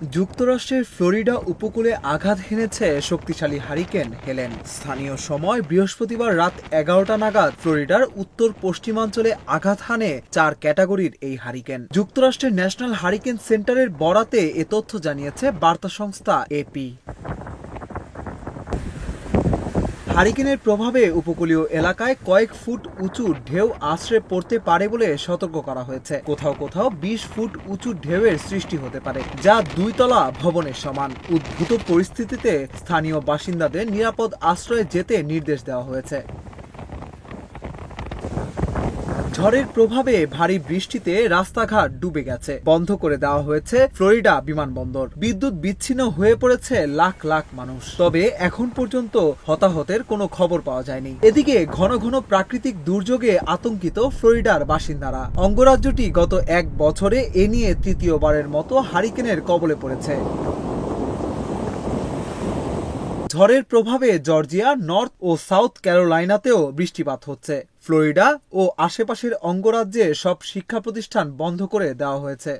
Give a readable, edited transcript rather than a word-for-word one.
যুক্তরাষ্ট্রের ফ্লোরিডা উপকূলে আঘাত হেনেছে শক্তিশালী হারিকেন হেলেন। স্থানীয় সময় বৃহস্পতিবার রাত 11টা নাগাদ ফ্লোরিডার উত্তর পশ্চিমাঞ্চলে আঘাত হানে 4 ক্যাটাগরির এই হারিকেন। যুক্তরাষ্ট্রের ন্যাশনাল হারিকেন সেন্টারের বরাতে এ তথ্য জানিয়েছে বার্তা সংস্থা এপি। হারিকেনের প্রভাবে উপকূলীয় এলাকায় কয়েক ফুট উঁচু ঢেউ আছড়ে পড়তে পারে বলে সতর্ক করা হয়েছে। কোথাও কোথাও 20 ফুট উঁচু ঢেউয়ের সৃষ্টি হতে পারে, যা 2 তলা ভবনের সমান। উদ্ভূত পরিস্থিতিতে স্থানীয় বাসিন্দাদের নিরাপদ আশ্রয়ে যেতে নির্দেশ দেওয়া হয়েছে। ঝড়ের প্রভাবে ভারী বৃষ্টিতে রাস্তাঘাট ডুবে গেছে, বন্ধ করে দেওয়া হয়েছে ফ্লোরিডা বিমানবন্দর। বিদ্যুৎ বিচ্ছিন্ন হয়ে পড়েছে লাখ লাখ মানুষ। তবে এখন পর্যন্ত হতাহতের কোনো খবর পাওয়া যায়নি। এদিকে ঘন ঘন প্রাকৃতিক দুর্যোগে আতঙ্কিত ফ্লোরিডার বাসিন্দারা। অঙ্গরাজ্যটি গত 1 বছরে এ নিয়ে তৃতীয়বারের মতো হারিকেনের কবলে পড়েছে। ঝড়ের প্রভাবে জর্জিয়া, নর্থ ও সাউথ ক্যারোলাইনাতেও বৃষ্টিপাত হচ্ছে। ফ্লোরিডা ও আশেপাশের অঙ্গরাজ্যে সব শিক্ষা প্রতিষ্ঠান বন্ধ করে দেওয়া হয়েছে।